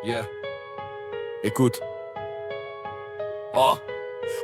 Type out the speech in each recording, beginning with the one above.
Yeah. Écoute. Oh.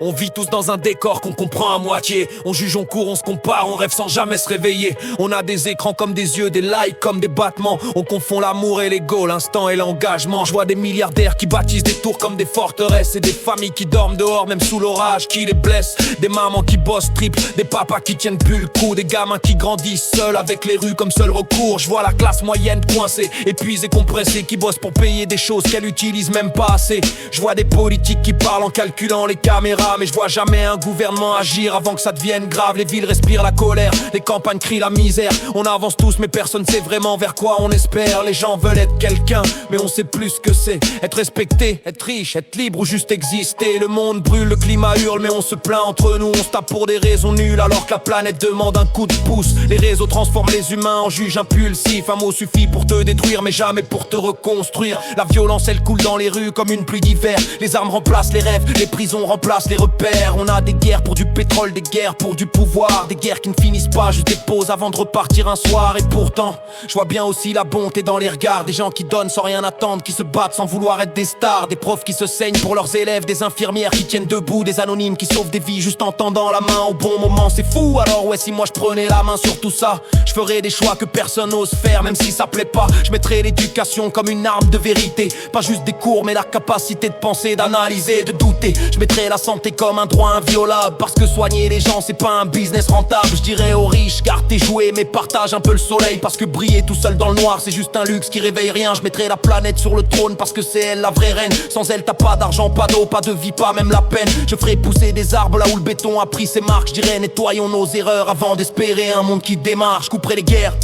On vit tous dans un décor qu'on comprend à moitié. On juge, on court, on se compare, on rêve sans jamais se réveiller. On a des écrans comme des yeux, des likes comme des battements. On confond l'amour et l'ego, l'instant et l'engagement. Je vois des milliardaires qui bâtissent des tours comme des forteresses. Et des familles qui dorment dehors même sous l'orage qui les blesse. Des mamans qui bossent triple, des papas qui tiennent plus le coup. Des gamins qui grandissent seuls avec les rues comme seul recours. Je vois la classe moyenne coincée, épuisée, compressée, qui bosse pour payer des choses qu'elle utilise même pas assez. Je vois des politiques qui parlent en calculant les caméras, mais je vois jamais un gouvernement agir avant que ça devienne grave. Les villes respirent la colère, les campagnes crient la misère. On avance tous mais personne sait vraiment vers quoi on espère. Les gens veulent être quelqu'un mais on sait plus ce que c'est. Être respecté, être riche, être libre ou juste exister. Le monde brûle, le climat hurle mais on se plaint entre nous. On se tape pour des raisons nulles alors que la planète demande un coup de pouce. Les réseaux transforment les humains en juges impulsifs. Un mot suffit pour te détruire mais jamais pour te reconstruire. La violence elle coule dans les rues comme une pluie d'hiver. Les armes remplacent les rêves, les prisons remplacent les repères. On a des guerres pour du pétrole, des guerres pour du pouvoir. Des guerres qui ne finissent pas, juste des pauses avant de repartir un soir. Et pourtant, je vois bien aussi la bonté dans les regards. Des gens qui donnent sans rien attendre, qui se battent sans vouloir être des stars. Des profs qui se saignent pour leurs élèves, des infirmières qui tiennent debout. Des anonymes qui sauvent des vies juste en tendant la main au bon moment. C'est fou, alors ouais, si moi je prenais la main sur tout ça, je ferais des choix que personne n'ose faire, même si ça plaît pas. Je mettrais l'éducation comme une arme de vérité. Pas juste des cours, mais la capacité de penser, d'analyser, de douter. Je mettrais la santé comme un droit inviolable, parce que soigner les gens c'est pas un business rentable. Je dirais aux riches, garde tes jouets mais partage un peu le soleil, parce que briller tout seul dans le noir c'est juste un luxe qui réveille rien. Je mettrais la planète sur le trône parce que c'est elle la vraie reine. Sans elle t'as pas d'argent, pas d'eau, pas de vie, pas même la peine. Je ferais pousser des arbres là où le béton a pris ses marques. Je dirais nettoyons nos erreurs avant d'espérer un monde qui démarre. Je couperais les guerres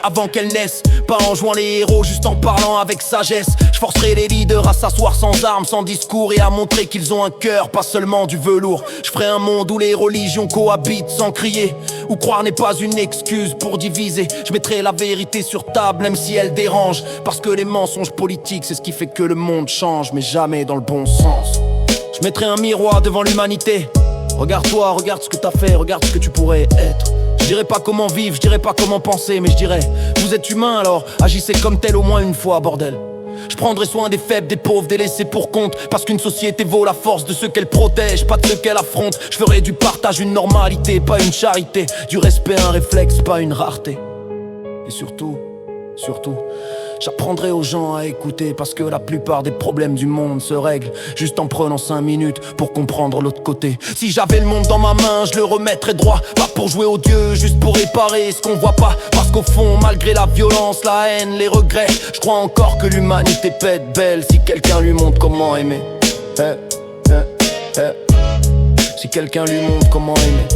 avant qu'elles naissent, pas en jouant les héros, juste en parlant avec sagesse. Je forcerai les leaders à s'asseoir sans armes, sans discours, et à montrer qu'ils ont un cœur, pas seulement du velours. Je ferai un monde où les religions cohabitent sans crier, où croire n'est pas une excuse pour diviser. Je mettrai la vérité sur table même si elle dérange, parce que les mensonges politiques c'est ce qui fait que le monde change, mais jamais dans le bon sens. Je mettrai un miroir devant l'humanité. Regarde-toi, regarde ce que t'as fait, regarde ce que tu pourrais être. Je dirais pas comment vivre, je dirais pas comment penser, mais je dirais vous êtes humain alors agissez comme tel au moins une fois, bordel. Je prendrai soin des faibles, des pauvres, des laissés pour compte, parce qu'une société vaut la force de ceux qu'elle protège, pas de ceux qu'elle affronte. Je ferai du partage une normalité, pas une charité, du respect un réflexe, pas une rareté. Et surtout, j'apprendrai aux gens à écouter, parce que la plupart des problèmes du monde se règlent juste en prenant 5 minutes pour comprendre l'autre côté. Si j'avais le monde dans ma main, je le remettrais droit, pas pour jouer au Dieu, juste pour réparer ce qu'on voit pas. Parce qu'au fond, malgré la violence, la haine, les regrets, je crois encore que l'humanité peut être belle si quelqu'un lui montre comment aimer. Si quelqu'un lui montre comment aimer.